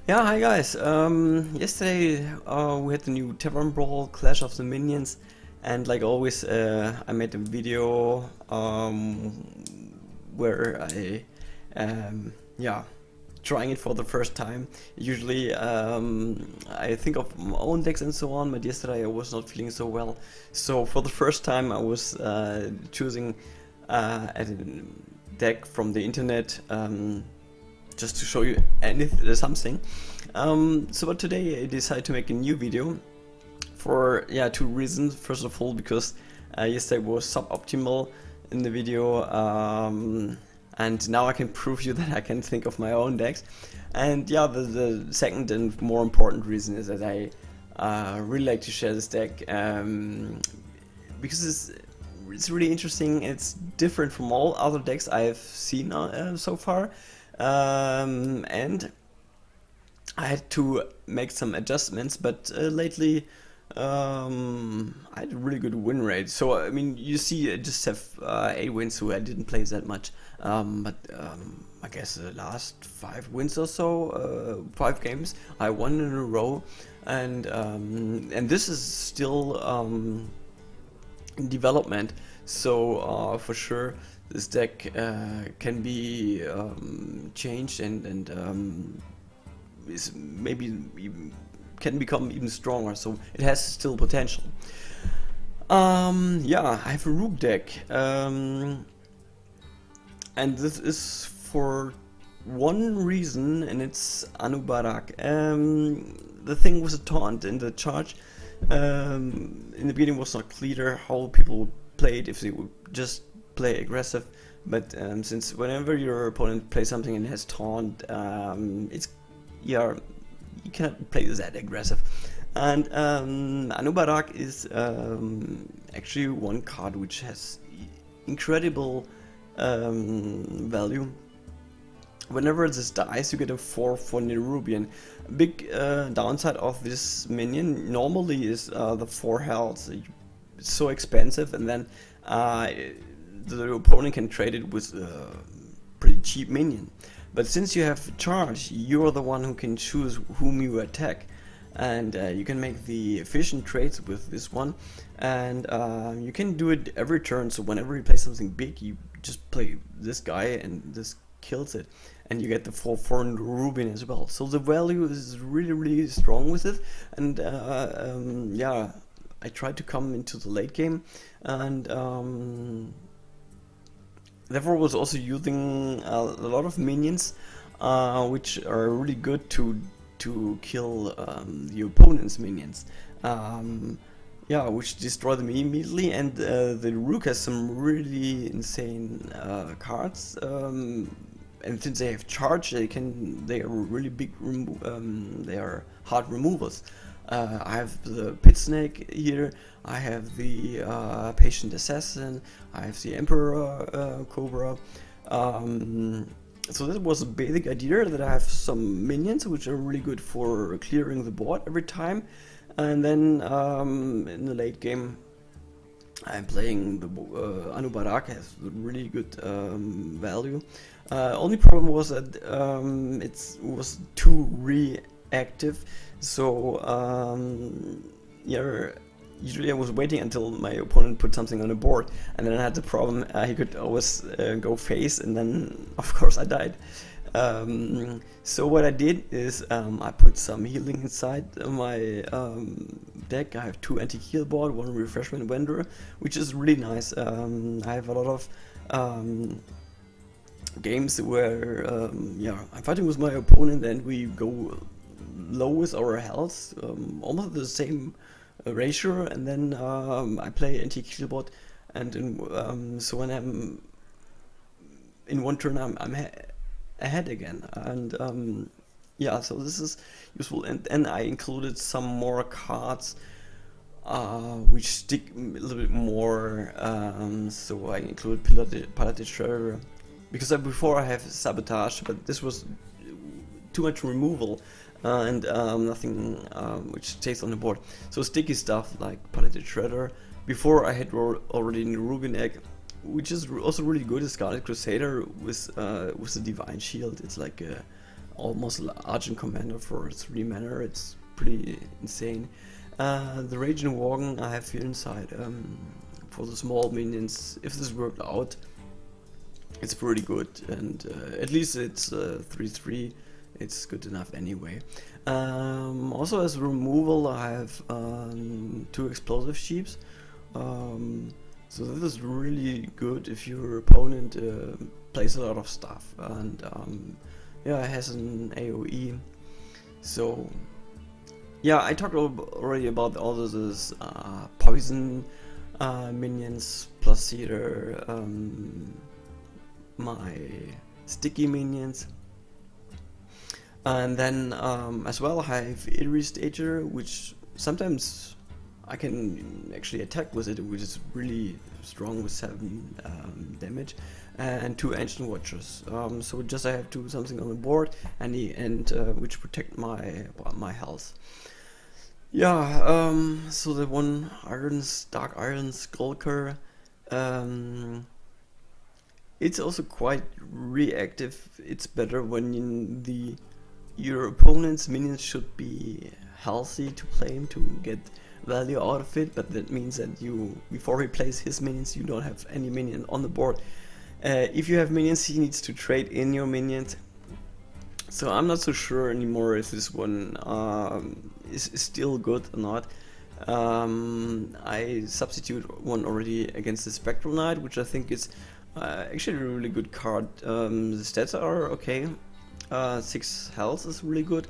Yeah, hi guys. Yesterday we had the new Tavern Brawl Clash of the Minions, and like always, I made a video where yeah, trying it for the first time. Usually, I think of my own decks and so on, but yesterday I was not feeling so well. So for the first time, I was choosing a deck from the internet. Just to show you something. But today I decided to make a new video for two reasons. First of all, because yesterday was suboptimal in the video, and now I can prove you that I can think of my own decks. And yeah, the second and more important reason is that I really like to share this deck because it's really interesting. It's different from all other decks I've seen so far. And I had to make some adjustments, but lately I had a really good win rate. So I mean, you see, I just have 8 wins, so I didn't play that much. I guess the last 5 wins or so, 5 games, I won in a row, and this is still in development. So for sure, this deck can be changed and is maybe can become even stronger. So it has still potential. Yeah, I have a Rook deck, and this is for one reason, and it's Anubarak. The thing was a taunt in the charge. In the beginning, was not clear how people would play it, if they would just play aggressive, but since whenever your opponent plays something and has taunt, you cannot play that aggressive. And Anubarak is actually one card which has incredible value. Whenever this dies, you get a 4 for Nerubian. Big downside of this minion normally is the 4 health. It's so expensive, and then the opponent can trade it with a pretty cheap minion. But since you have charge, you're the one who can choose whom you attack, and you can make the efficient trades with this one, and you can do it every turn. So whenever you play something big, you just play this guy and this kills it, and you get the 4 Rubin as well. So the value is really strong with it, and yeah, I tried to come into the late game, and therefore was also using a lot of minions, which are really good to kill the opponent's minions. Yeah, which destroy them immediately, and the Rook has some really insane cards. And since they have charge, they are really big. They are hard removals. I have the Pit Snake here. I have the Patient Assassin. I have the Emperor Cobra. So that was a basic idea, that I have some minions which are really good for clearing the board every time. And then in the late game, I'm playing the Anubarak, has really good value. Only problem was that it was too reactive. So yeah, usually I was waiting until my opponent put something on the board, and then I had the problem he could always go face, and then of course I died. So what I did is I put some healing inside my deck. I have 2 anti-heal board, 1 refreshment vendor, which is really nice. I have a lot of games where yeah, I'm fighting with my opponent and we go low with our health, almost the same ratio, and then I play anti-heal board, and so when I'm in one turn, I'm ahead again, and yeah, so this is useful. And then I included some more cards which stick a little bit more, so I included Palette Shredder, because before I have Sabotage, but this was too much removal and nothing which stays on the board. So sticky stuff like Palette Shredder. Before I had already in the Rubin Egg, which is also really good, is Scarlet Crusader with the Divine Shield. It's like a almost Argent Commander for 3 mana. It's pretty insane. The Raging Worgen I have here inside for the small minions. If this worked out, it's pretty good, and at least it's 3/3. It's good enough anyway. Also as removal I have 2 explosive sheeps. So this is really good if your opponent plays a lot of stuff, and yeah, it has an AoE. So yeah, I talked already about all of those poison minions, plus here my sticky minions. And then as well I have Eerie Stager, which sometimes I can actually attack with it, which is really strong with 7 damage, and 2 Ancient Watchers. So just I have to do something on the board, and which protect my health. Yeah, so the one Dark Iron Skulker, it's also quite reactive. It's better when your opponent's minions should be healthy to play him to get value out of it, but that means that before he plays his minions, you don't have any minion on the board. If you have minions, he needs to trade in your minions. So I'm not so sure anymore if this one is still good or not. I substitute one already against the Spectral Knight, which I think is actually a really good card. The stats are okay. 6 health is really good,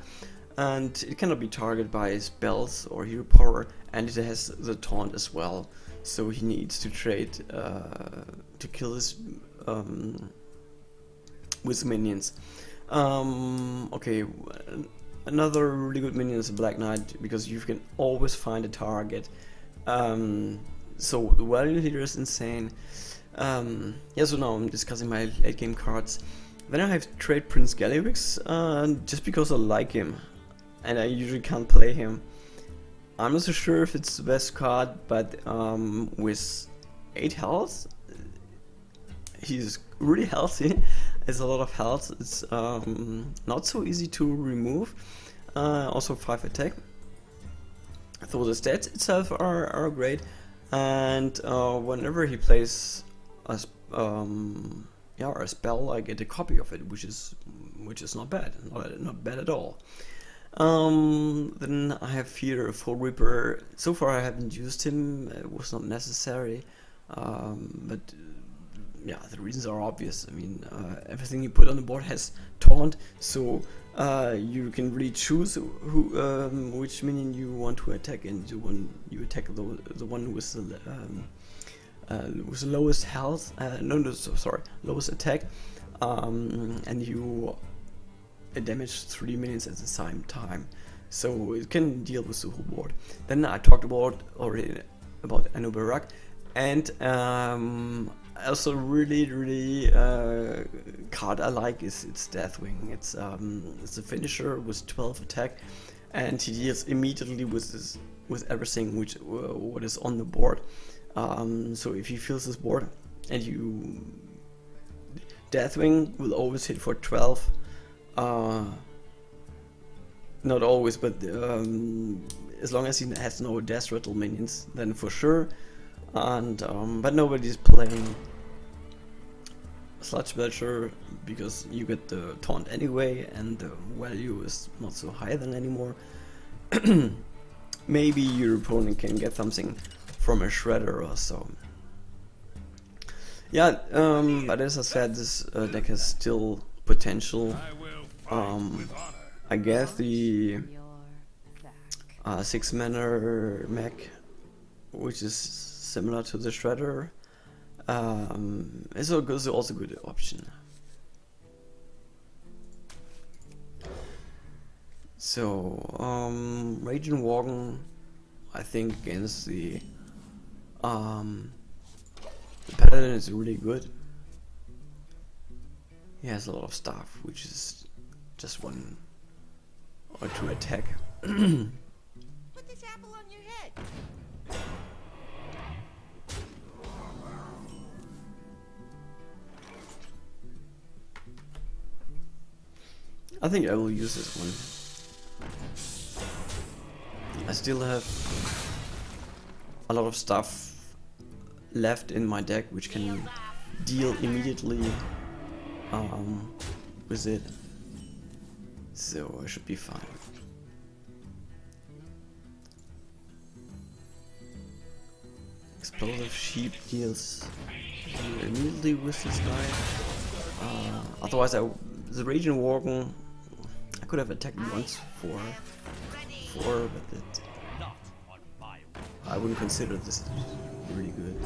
and it cannot be targeted by spells or hero power, and it has the taunt as well, so he needs to trade to kill his with minions. Okay, another really good minion is a Black Knight, because you can always find a target. So the value here is insane. Yeah, so now I'm discussing my late game cards. Then I have Trade Prince Gallywix, just because I like him, and I usually can't play him. I'm not so sure if it's the best card, but with 8 health, he's really healthy. It's a lot of health. It's not so easy to remove. Also 5 attack. So the stats itself are great, and whenever he plays a spell, I get a copy of it, which is not bad, not bad at all. Then I have here a Full Reaper. So far I haven't used him, it was not necessary, but yeah, the reasons are obvious. I mean, everything you put on the board has taunt, so you can really choose which minion you want to attack, and the one you attack the one with the lowest health, lowest attack, and you damage 3 minions at the same time, so it can deal with the whole board. Then I talked already about Anubarak, and also really card I like is its Deathwing. It's a finisher with 12 attack, and he deals immediately with everything what is on the board. So if he fills this board and you Deathwing will always hit for 12. Not always, but as long as he has no Death Rattle minions, then for sure. And but nobody's playing Sludge Belcher because you get the taunt anyway, and the value is not so high then anymore. Maybe your opponent can get something from a Shredder or so. Yeah, but as I said, this deck has still potential. I guess the 6 mana mech, which is similar to the Shredder, is also a good option. So, Raging Worgen, I think against the Paladin is really good. He has a lot of stuff, which is just 1 or 2 attack. Put this apple on your head. I think I will use this one. I still have a lot of stuff left in my deck which can deal immediately with it, so I should be fine. Explosive sheep deals immediately with this guy. Otherwise, the Raging Worgen, I could have attacked once for 4, but I wouldn't consider this really good.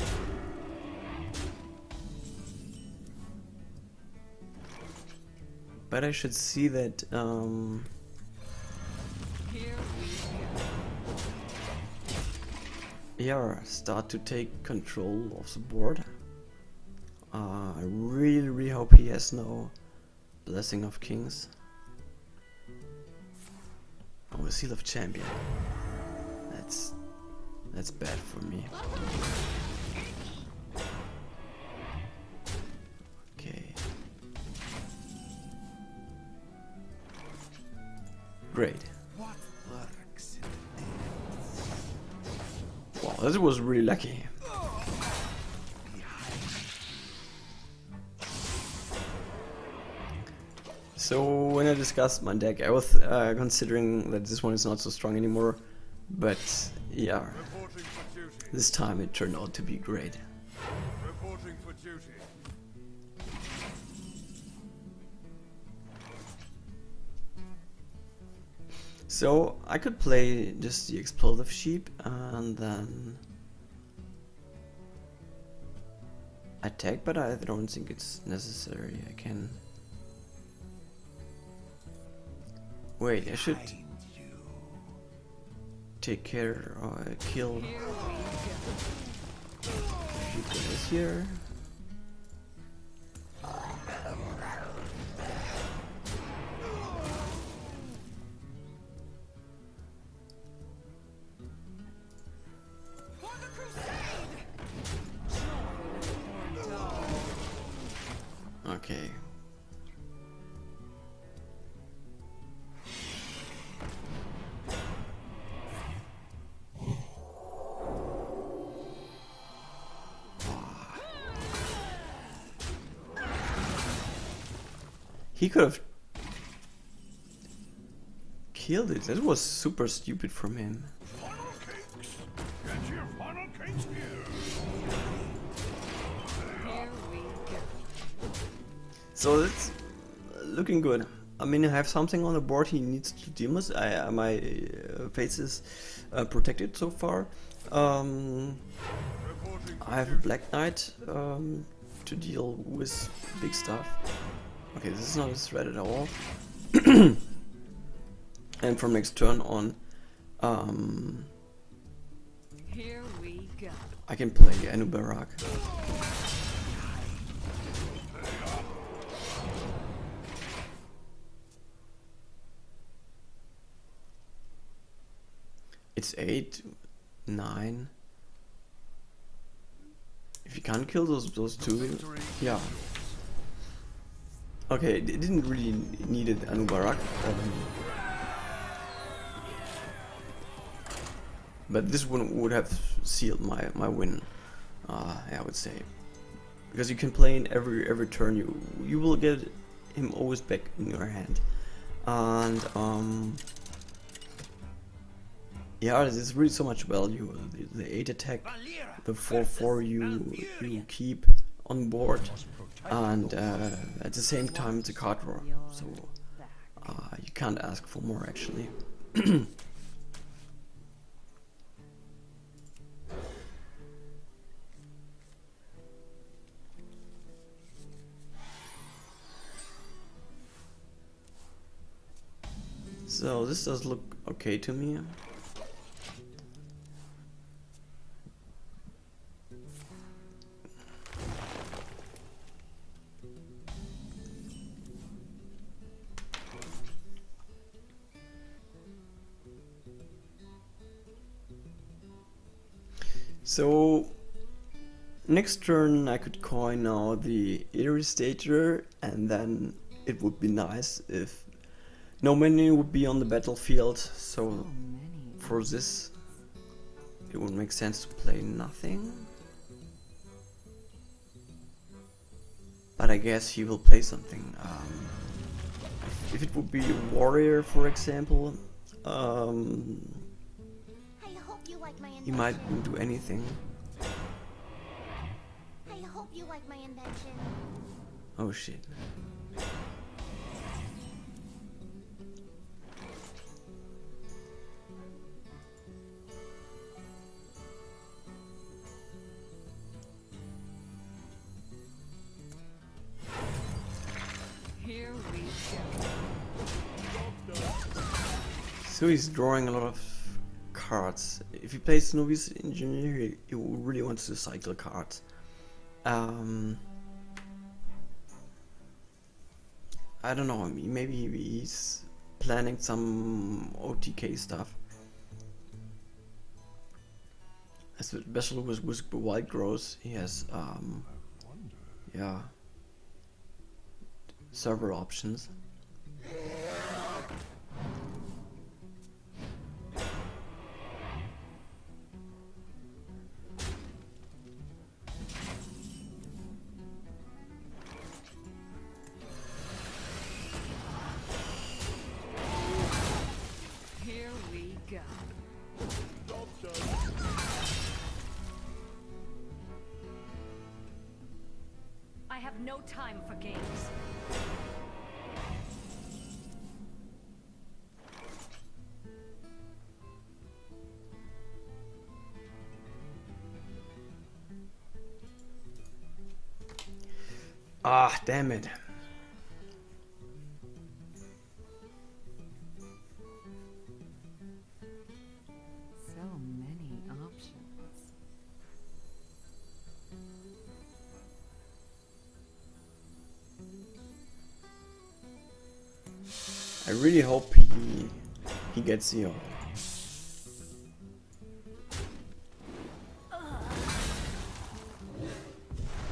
But I should see that yeah, start to take control of the board. I really hope he has no Blessing of Kings. Oh, a Seal of Champion. That's bad for me. Okay. Great. Wow, that was really lucky. So when I discussed my deck, I was considering that this one is not so strong anymore, but yeah, this time it turned out to be great. Reporting for duty. So I could play just the Explosive Sheep and then attack, but I don't think it's necessary. I can... Wait, I should take care or kill few guys here. Okay. He could have killed it. That was super stupid from him. Funnel cakes. Get your funnel cakes here. So that's looking good. I mean, I have something on the board he needs to deal with. My face is protected so far. I have a Black Knight to deal with big stuff. Okay, this is not a threat at all. And from next turn on, Here we go. I can play Anubarak. It's 8, 9. If you can't kill those two, yeah. Okay, it didn't really need it, Anubarak. But this one would have sealed my win, I would say, because you can play in every turn. You will get him always back in your hand, and yeah, there's really so much value. The 8 attack, the 4/4 you keep on board, and at the same time it's a card draw, so you can't ask for more actually. So this does look okay to me. So next turn I could coin now the Irristator, and then it would be nice if No menu would be on the battlefield, so Many. for this it would make sense to play nothing. But I guess he will play something. If it would be a warrior, for example, I hope you like my he invention. might do anything. I hope you like my invention. Oh shit. Here we go. So he's drawing a lot of cards. If he plays Novice Engineer, he really wants to cycle cards. I don't know, maybe he's planning some OTK stuff. Especially with Wild Growth, he has yeah, several options. Here we go. I have no time for games. Ah, damn it. So many options. I really hope he gets Zero.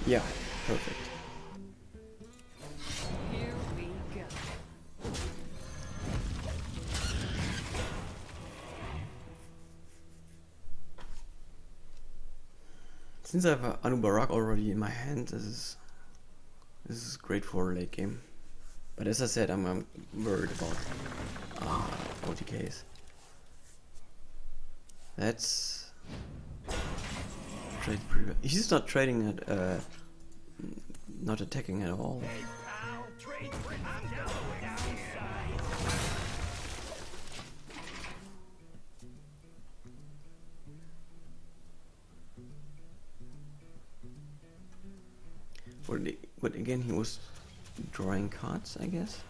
Yeah, perfect. Here we go. Since I have Anubarak already in my hand, this is great for late game. But as I said, I'm worried about OTKs. That's trade pre. He's not trading at not attacking at all. Hey, pal, trade for I'm down inside. But again, he was drawing cards, I guess.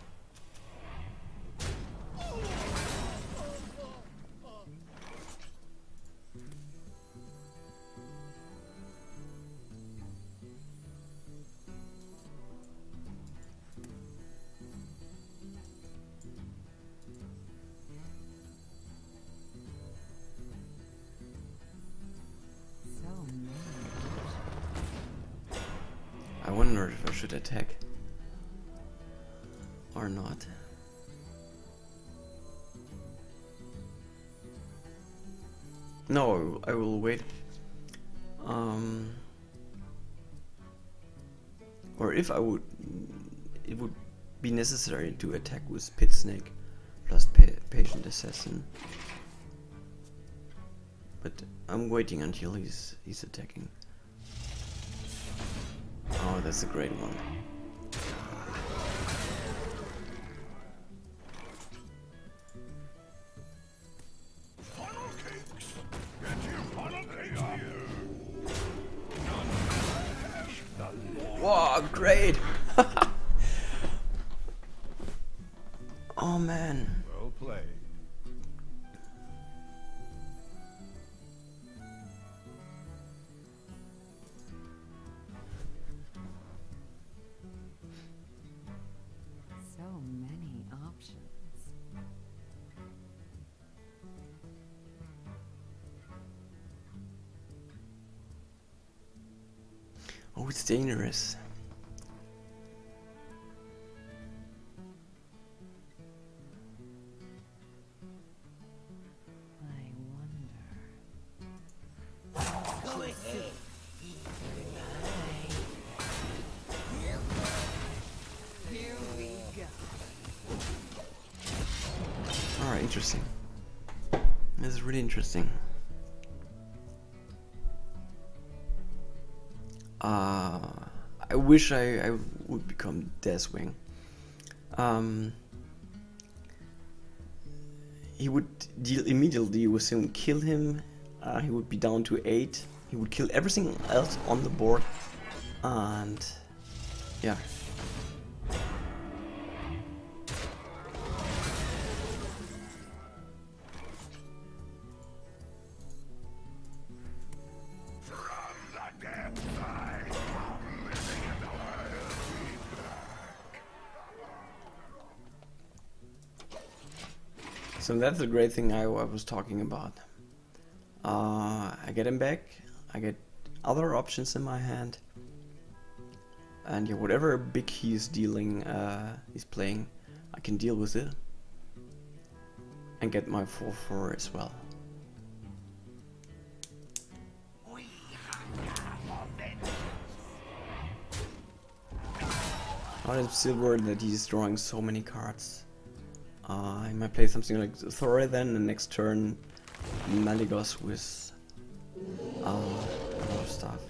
So many. I wonder if I should attack or not. No, I will wait. Or if I would, it would be necessary to attack with Pit Snake plus Patient Assassin. But I'm waiting until he's attacking. Oh, that's a great one. Funnel cakes. Get your funnel cakes here. Wow, great! Oh man. Well played. So many options. Oh, it's dangerous. Alright, interesting. This is really interesting. I wish I would become Deathwing. He would deal immediately with him, kill him. He would be down to 8. He would kill everything else on the board, and yeah. So that's the great thing I was talking about. I get him back, I get other options in my hand, and yeah, whatever big he's dealing, he's playing, I can deal with it and get my 4/4 as well. I'm still worried that he's drawing so many cards. I might play something like Thor then, and next turn Malygos with a lot of stuff.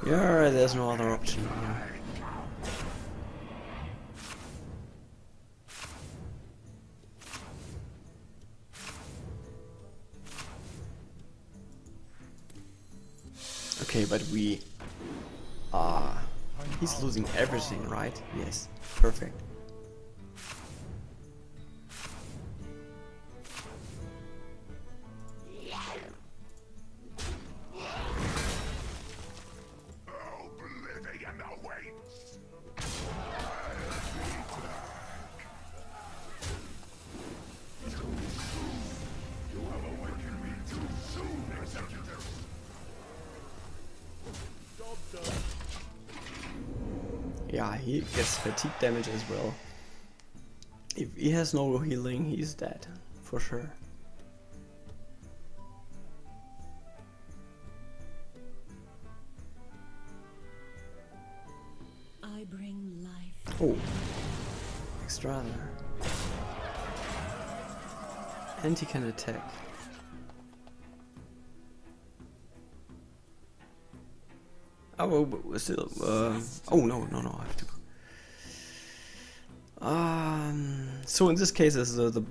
Yeah, there's no other option here. Okay, but we... he's losing everything, right? Yes, perfect. Yeah, he gets fatigue damage as well. If he has no healing, he's dead, for sure. I bring life. Oh, extra there. And he can attack. Oh, but still, oh no, I have to. So in this case, the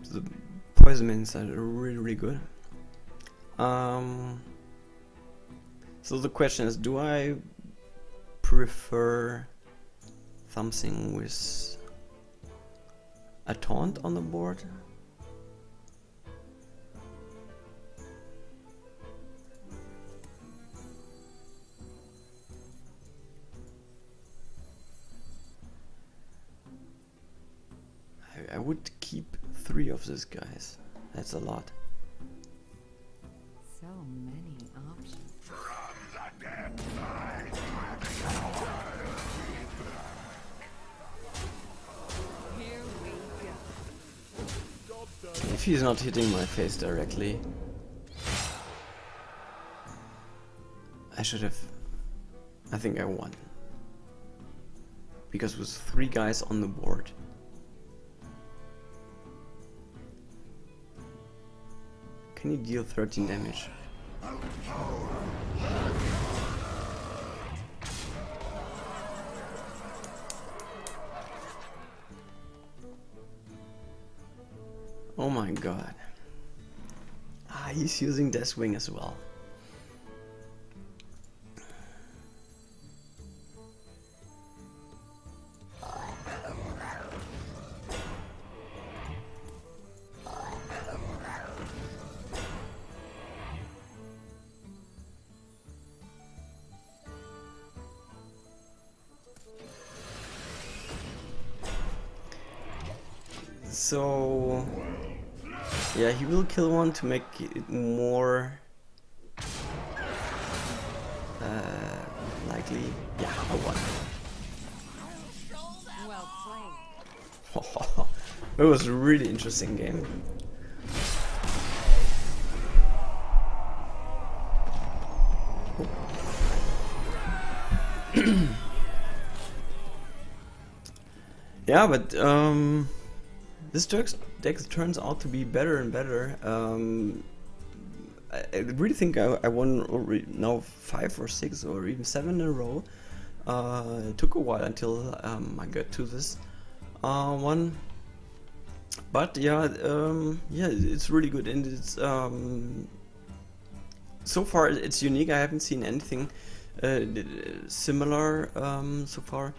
poison mins are really good. So the question is, do I prefer something with a taunt on the board? I would keep 3 of these guys. That's a lot. So many options. Here we go. If he's not hitting my face directly, I should have... I think I won. Because with 3 guys on the board, can he deal 13 damage? Oh my god. He's using Deathwing as well. So yeah, he will kill one to make it more quickly. Yeah, I won. Well played. It was a really interesting game. Yeah, but this deck turns out to be better and better. I really think I won already now 5 or 6 or even 7 in a row. It took a while until I got to this one, but yeah, yeah, it's really good, and it's so far it's unique. I haven't seen anything similar so far.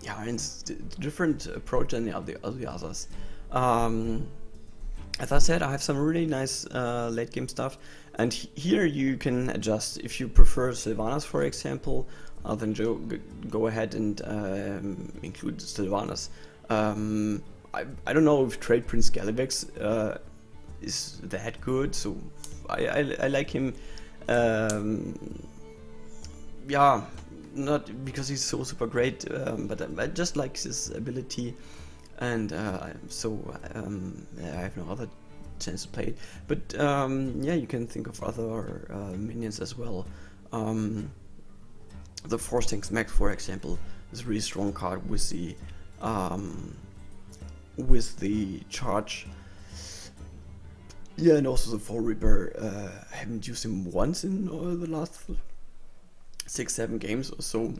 Yeah, and it's a different approach than the others. As I said, I have some really nice late game stuff, and here you can adjust. If you prefer Sylvanas, for example, then go ahead and include Sylvanas. I don't know if Trade Prince Galavex is that good, so I like him. Yeah, not because he's so super great, but I just like his ability. And so I have no other chance to play it. But yeah, you can think of other minions as well. The Force Tanks Max, for example, is a really strong card with the charge. Yeah, and also the Fall Reaper. I haven't used him once in the last 6-7 games or so.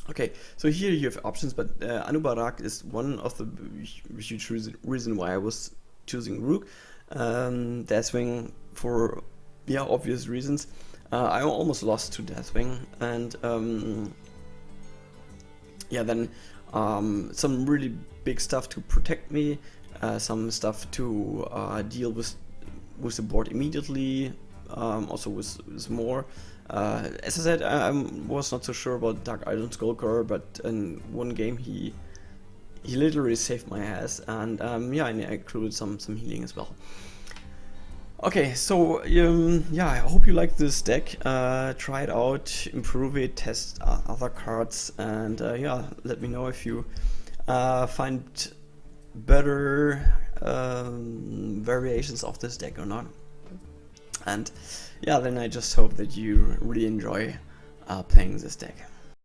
Okay, so here you have options, but Anubarak is one of the huge reason why I was choosing Rook. Deathwing for obvious reasons. I almost lost to Deathwing, and yeah, then some really big stuff to protect me, some stuff to deal with the board immediately, also with more. As I said, I was not so sure about Dark Idol Skulker, but in one game he literally saved my ass, and yeah, and I included some healing as well. Okay, so yeah, I hope you like this deck. Try it out, improve it, test other cards, and yeah, let me know if you find better variations of this deck or not. And yeah, then I just hope that you really enjoy playing this deck.